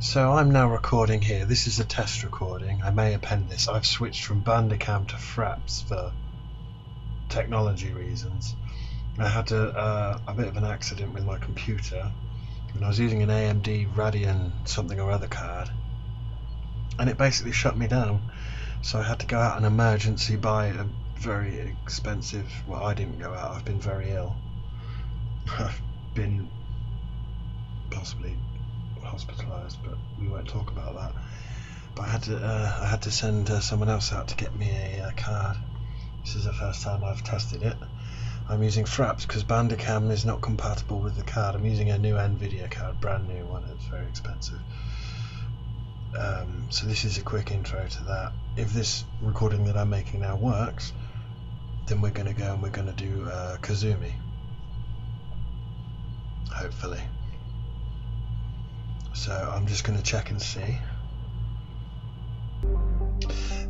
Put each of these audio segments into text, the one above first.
So I'm now recording here. This is a test recording. I may append this. I've switched from Bandicam to Fraps for technology reasons. I had a bit of an accident with my computer, and I was using an AMD Radeon something or other card, and it basically shut me down. So I had to go out and emergency buy a very expensive. Well, I didn't go out. I've been very ill. I've been possibly hospitalised, but we won't talk about that. But I had to send someone else out to get me a card. This is the first time I've tested it. I'm using Fraps because Bandicam is not compatible with the card. I'm using a new Nvidia card, brand new one. It's very expensive. So this is a quick intro to that. If this recording that I'm making now works, then we're going to go and we're going to do Kasumi. Hopefully. So I'm just going to check and see.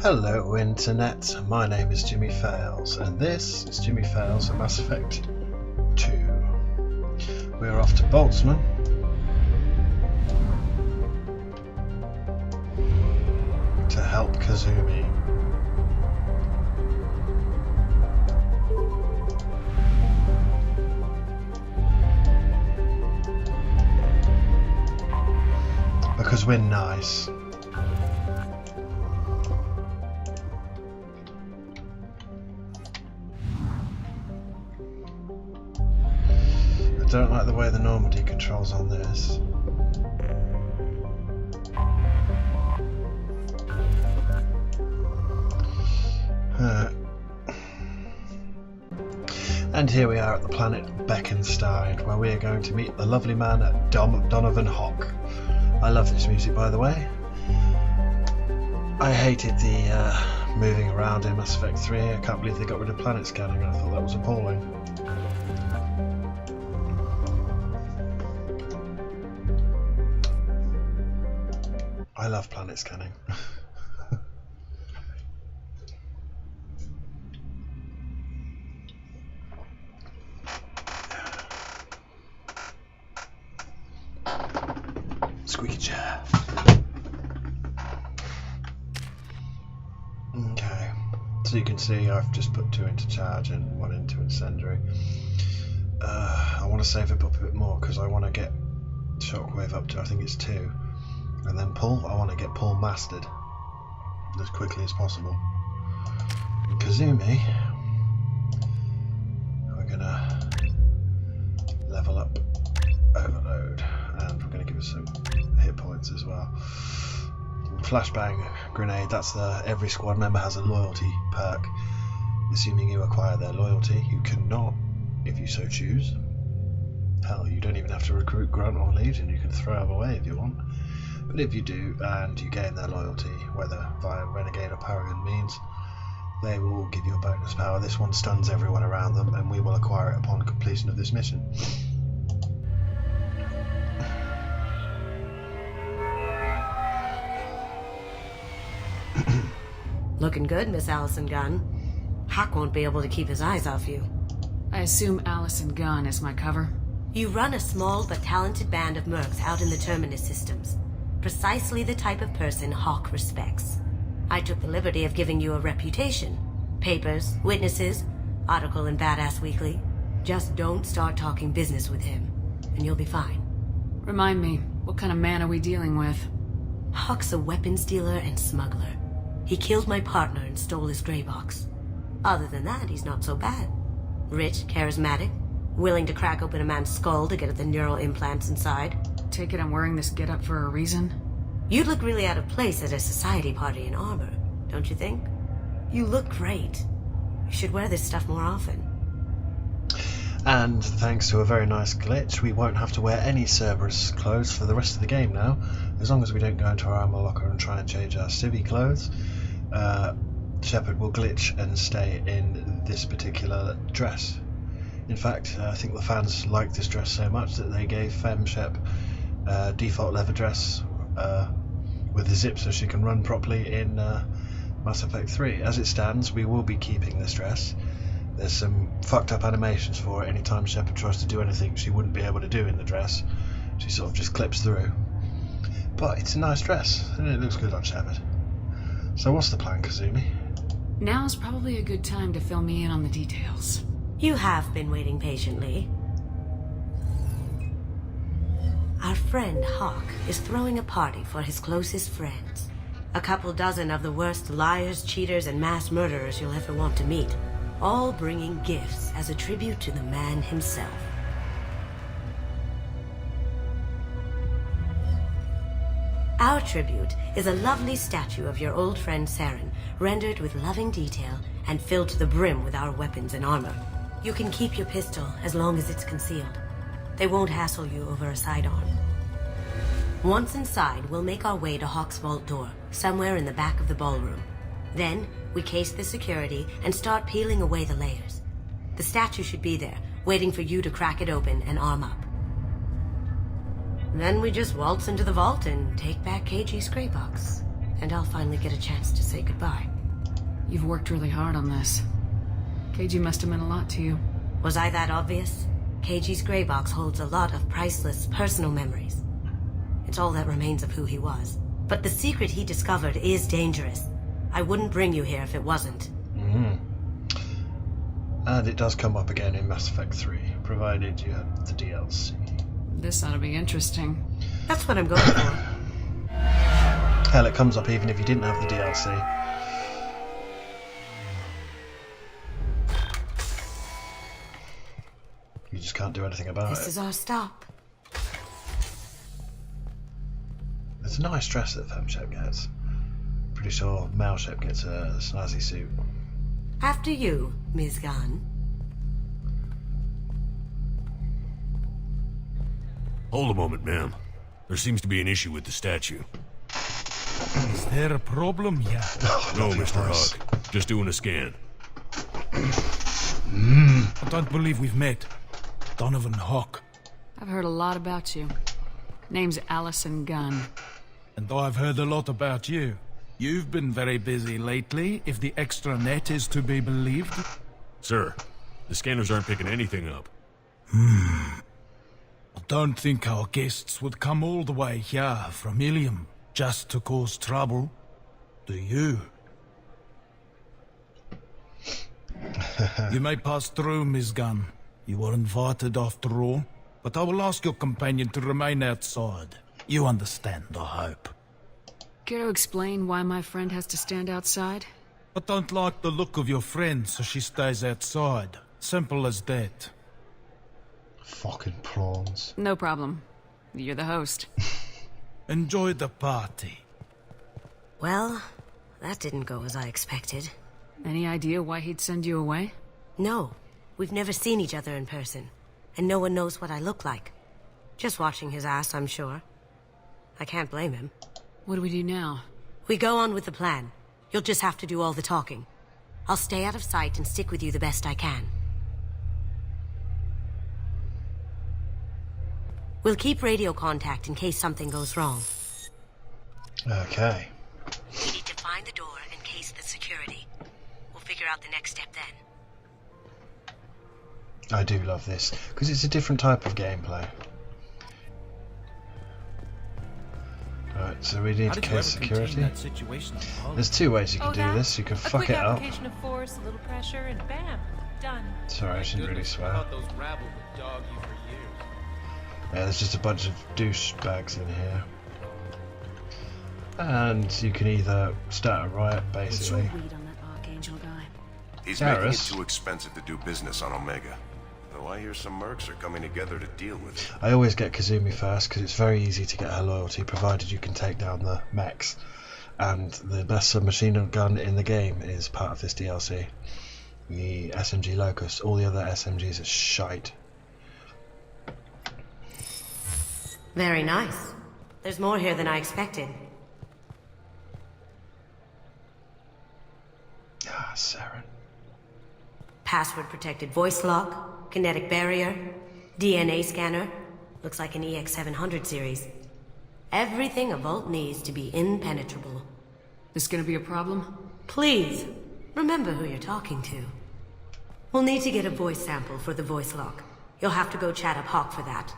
Hello Internet, my name is Jimmy Fails, and this is Jimmy Fails at Mass Effect 2. We're off to Boltzmann. To help Kasumi. Because we're nice. I don't like the way the Normandy controls on this. And here we are at the planet Beckenstein, where we are going to meet the lovely man Donovan Hock. I love this music, by the way. I hated the moving around in Mass Effect 3. I can't believe they got rid of planet scanning. I thought that was appalling. I love planet scanning. Squeaky chair. Okay, so you can see I've just put 2 into charge and 1 into incendiary. I want to save it up a bit more because I want to get shockwave up to, I think it's 2, and then pull. I want to get pull mastered as quickly as possible. And Kasumi, we're gonna level up overload, and we're going to give us some hit points as well. Flashbang grenade, that's every squad member has a loyalty perk. Assuming you acquire their loyalty, you cannot, if you so choose. Hell, you don't even have to recruit Grunt or Legion, you can throw them away if you want. But if you do, and you gain their loyalty, whether via Renegade or Paragon means, they will give you a bonus power. This one stuns everyone around them, and we will acquire it upon completion of this mission. Looking good, Miss Allison Gunn. Hawk won't be able to keep his eyes off you. I assume Allison Gunn is my cover? You run a small but talented band of mercs out in the Terminus systems. Precisely the type of person Hawk respects. I took the liberty of giving you a reputation. Papers, witnesses, article in Badass Weekly. Just don't start talking business with him, and you'll be fine. Remind me, what kind of man are we dealing with? Hawk's a weapons dealer and smuggler. He killed my partner and stole his grey box. Other than that, he's not so bad. Rich, charismatic, willing to crack open a man's skull to get at the neural implants inside. Take it I'm wearing this getup for a reason? You'd look really out of place at a society party in armor, don't you think? You look great. You should wear this stuff more often. And thanks to a very nice glitch, we won't have to wear any Cerberus clothes for the rest of the game now, as long as we don't go into our armor locker and try and change our civvy clothes. Shepard will glitch and stay in this particular dress. In fact, I think the fans liked this dress so much that they gave FemShep default leather dress with the zip so she can run properly in Mass Effect 3. As it stands, we will be keeping this dress. There's some fucked up animations for it. Anytime Shepard tries to do anything she wouldn't be able to do in the dress, she sort of just clips through. But it's a nice dress, and it looks good on Shepard. So what's the plan, Kasumi? Now's probably a good time to fill me in on the details. You have been waiting patiently. Our friend Hawk is throwing a party for his closest friends. A couple dozen of the worst liars, cheaters, and mass murderers you'll ever want to meet. All bringing gifts as a tribute to the man himself. Our tribute is a lovely statue of your old friend Saren, rendered with loving detail and filled to the brim with our weapons and armor. You can keep your pistol as long as it's concealed. They won't hassle you over a sidearm. Once inside, we'll make our way to Hawk's vault door, somewhere in the back of the ballroom. Then, we case the security and start peeling away the layers. The statue should be there, waiting for you to crack it open and arm up. Then we just waltz into the vault and take back KG's gray box. And I'll finally get a chance to say goodbye. You've worked really hard on this. KG must have meant a lot to you. Was I that obvious? KG's gray box holds a lot of priceless personal memories. It's all that remains of who he was. But the secret he discovered is dangerous. I wouldn't bring you here if it wasn't. And it does come up again in Mass Effect 3, provided you have the DLC. This ought to be interesting. That's what I'm going for. Hell, it comes up even if you didn't have the DLC. You just can't do anything about This it. is our stop. It's a nice dress that Femshep gets. Pretty sure Malshep gets a snazzy suit. After you, Ms. Gunn. Hold a moment, ma'am. There seems to be an issue with the statue. Is there a problem here? No, Mr. Hawk. Just doing a scan. I don't believe we've met. Donovan Hawk. I've heard a lot about you. Name's Allison Gunn. And I've heard a lot about you. You've been very busy lately, if the extra net is to be believed. Sir, the scanners aren't picking anything up. I don't think our guests would come all the way here from Ilium just to cause trouble. Do you? You may pass through, Ms. Gunn. You were invited after all. But I will ask your companion to remain outside. You understand, I hope. Care to explain why my friend has to stand outside? I don't like the look of your friend, so she stays outside. Simple as that. Fucking prawns. No problem. You're the host. Enjoy the party. Well, that didn't go as I expected. Any idea why he'd send you away? No, we've never seen each other in person, and no one knows what I look like. Just watching his ass, I'm sure. I can't blame him. What do we do now? We go on with the plan. You'll just have to do all the talking. I'll stay out of sight and stick with you the best I can. We'll keep radio contact in case something goes wrong. Okay. We need to find the door and case the security. We'll figure out the next step then. I do love this, because it's a different type of gameplay. Right, so we need to case security. There's two ways you can do this. You can fuck it up. Application of force, a little pressure, and bam, done. Sorry, I shouldn't really swear. Yeah, there's just a bunch of douchebags in here. And you can either start a riot, basically. What's your read on that Archangel guy? He's Garrus. making it too expensive to do business on Omega. Though I hear some mercs are coming together to deal with it. I always get Kasumi first because it's very easy to get her loyalty, provided you can take down the mechs. And the best submachine gun in the game is part of this DLC. The SMG Locust. All the other SMGs are shite. Very nice. There's more here than I expected. Ah, Saren. Password protected voice lock, kinetic barrier, DNA scanner. Looks like an EX700 series. Everything a vault needs to be impenetrable. This gonna be a problem? Please, remember who you're talking to. We'll need to get a voice sample for the voice lock. You'll have to go chat up Hawk for that.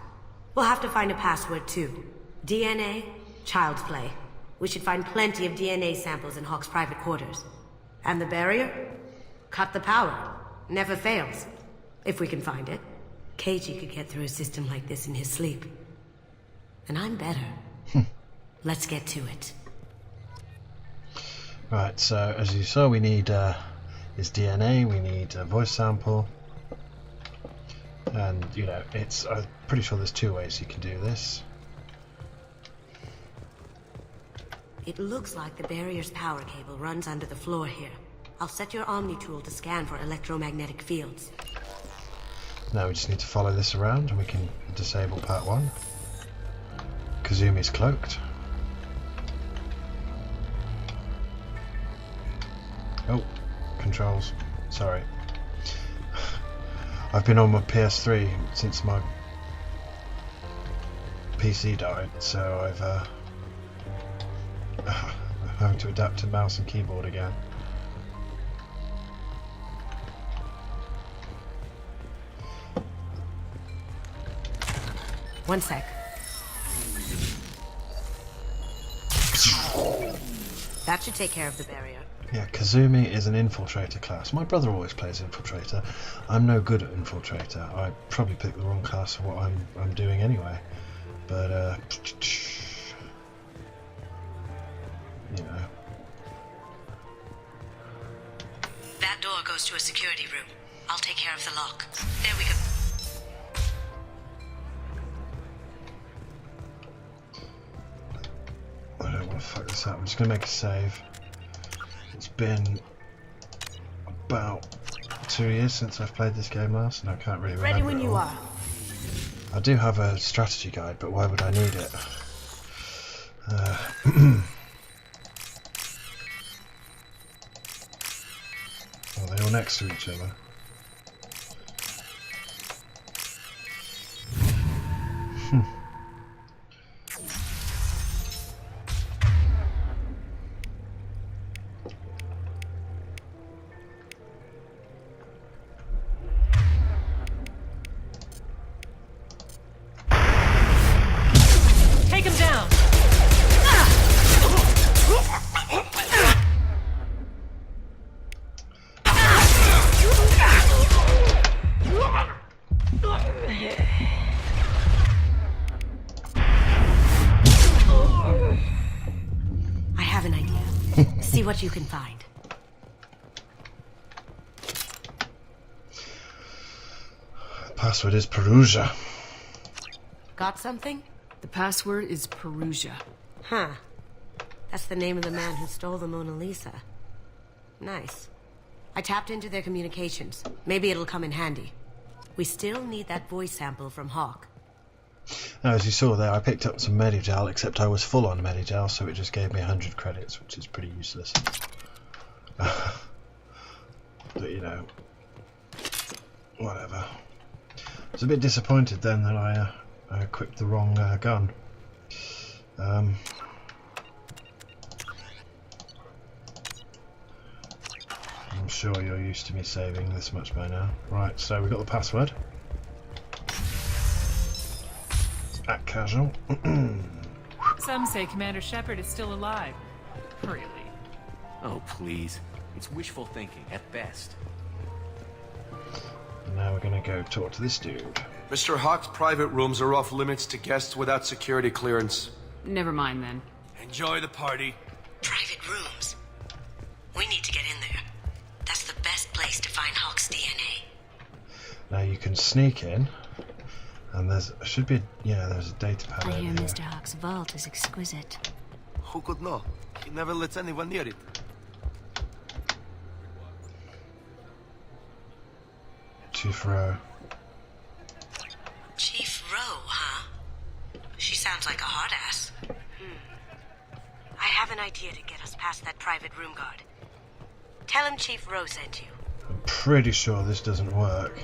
We'll have to find a password too. DNA, Child's play. We should find plenty of DNA samples in Hawk's private quarters. And the barrier? Cut the power. Never fails. If we can find it. KG could get through a system like this in his sleep. And I'm better. Let's get to it. Right, so as you saw, we need his DNA, we need a voice sample. And, you know, I'm pretty sure there's two ways you can do this. It looks like the barrier's power cable runs under the floor here. I'll set your Omni tool to scan for electromagnetic fields. Now we just need to follow this around and we can disable part 1. Kazumi's cloaked. Oh, controls. Sorry. I've been on my PS3 since my PC died, so I'm having to adapt to mouse and keyboard again. One sec. That should take care of the barrier. Yeah, Kasumi is an infiltrator class. My brother always plays infiltrator. I'm no good at infiltrator. I probably picked the wrong class for what I'm doing anyway. But you know. That door goes to a security room. I'll take care of the lock. There we go. I don't want to fuck this up. I'm just gonna make a save. It's been about 2 years since I've played this game last, and I can't really remember. Ready when it you all. are. I do have a strategy guide, but why would I need it? Oh, they're all next to each other. Take him down! I have an idea. See what you can find. Password is Perugia. Got something? The password is Perugia. Huh. That's the name of the man who stole the Mona Lisa. Nice. I tapped into their communications. Maybe it'll come in handy. We still need that voice sample from Hawk. Now, as you saw there, I picked up some Medigel, except I was full on Medigel, so it just gave me 100 credits, which is pretty useless. But, you know, whatever. I was a bit disappointed then that I equipped the wrong gun. I'm sure you're used to me saving this much by now. Right, so we've got the password. At casual. Some say Commander Shepard is still alive. Really? Oh, please. It's wishful thinking, at best. And now we're gonna go talk to this dude. Mr. Hawk's private rooms are off limits to guests without security clearance. Never mind then. Enjoy the party. Private rooms. We need to get in there. That's the best place to find Hawk's DNA. Now you can sneak in, and there's there's a data pad. I over hear here. Mr. Hawk's vault is exquisite. Who could know? He never lets anyone near it. Chief Rowe. Chief Rowe, huh? She sounds like a hard ass. I have an idea to get us past that private room guard. Tell him Chief Rowe sent you. I'm pretty sure this doesn't work.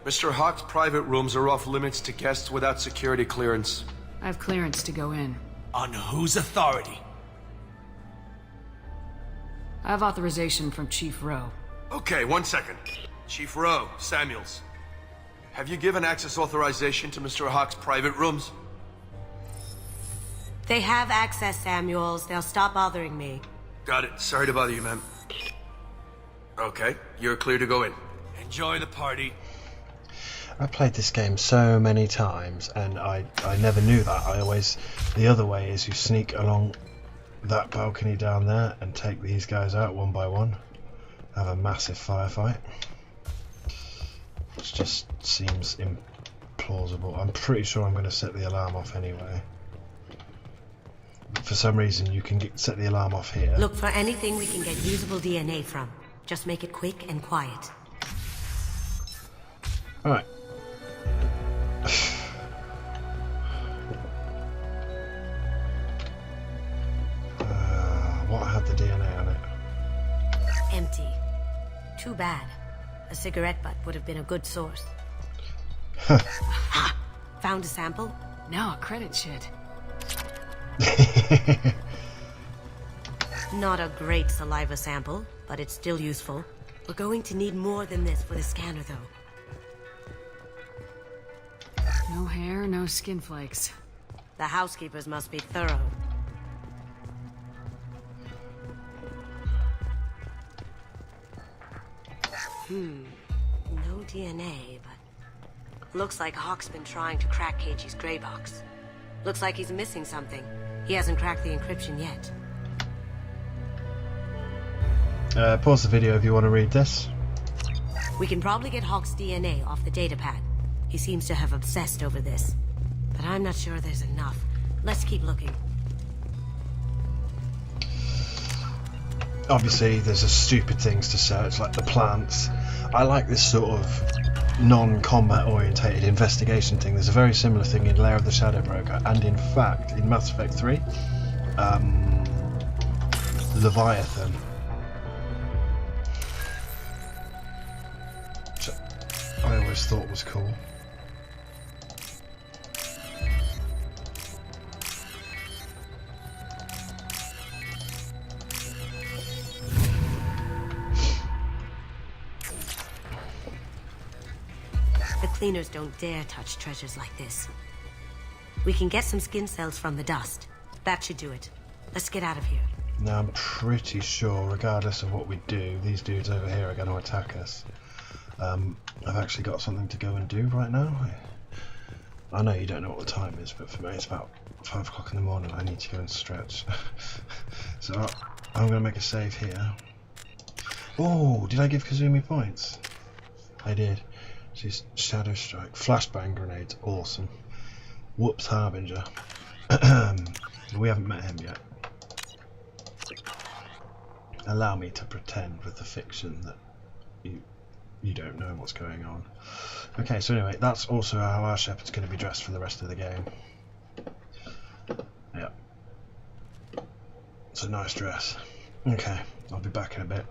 Mr. Hawk's private rooms are off limits to guests without security clearance. I have clearance to go in. On whose authority? I have authorization from Chief Rowe. Okay, 1 second. Chief Rowe, Samuels. Have you given access authorization to Mr. Hawk's private rooms? They have access, Samuels. They'll stop bothering me. Got it. Sorry to bother you, ma'am. Okay, you're clear to go in. Enjoy the party. I played this game so many times and I never knew that. I always, the other way is you sneak along that balcony down there and take these guys out one by one. Have a massive firefight. Which just seems implausible. I'm pretty sure I'm going to set the alarm off anyway. For some reason you can set the alarm off here. Look for anything we can get usable DNA from. Just make it quick and quiet. Alright. What had the DNA on it? Empty. Too bad. A cigarette butt would have been a good source. Ha! Found a sample? Now a credit shit. Not a great saliva sample, but it's still useful. We're going to need more than this for the scanner, though. No hair, no skin flakes. The housekeepers must be thorough. No DNA, but... Looks like Hawk's been trying to crack KG's gray box. Looks like he's missing something. He hasn't cracked the encryption yet. Pause the video if you want to read this. We can probably get Hawk's DNA off the datapad. He seems to have obsessed over this. But I'm not sure there's enough. Let's keep looking. Obviously there's stupid things to search like the plants. I like this sort of non-combat orientated investigation thing. There's a very similar thing in Lair of the Shadow Broker, and in fact in Mass Effect 3 Leviathan, which I always thought was cool. The cleaners don't dare touch treasures like this. We can get some skin cells from the dust. That should do it. Let's get out of here. Now I'm pretty sure, regardless of what we do, these dudes over here are going to attack us. I've actually got something to go and do right now. I know you don't know what the time is, but for me it's about 5 o'clock in the morning. I need to go and stretch. So I'm going to make a save here. Oh, did I give Kasumi points? I did. She's Shadow Strike. Flashbang grenades, awesome. Whoops, Harbinger. We haven't met him yet. Allow me to pretend with the fiction that you don't know what's going on. Okay, so anyway, that's also how our shepherd's going to be dressed for the rest of the game. Yeah. It's a nice dress. Okay, I'll be back in a bit.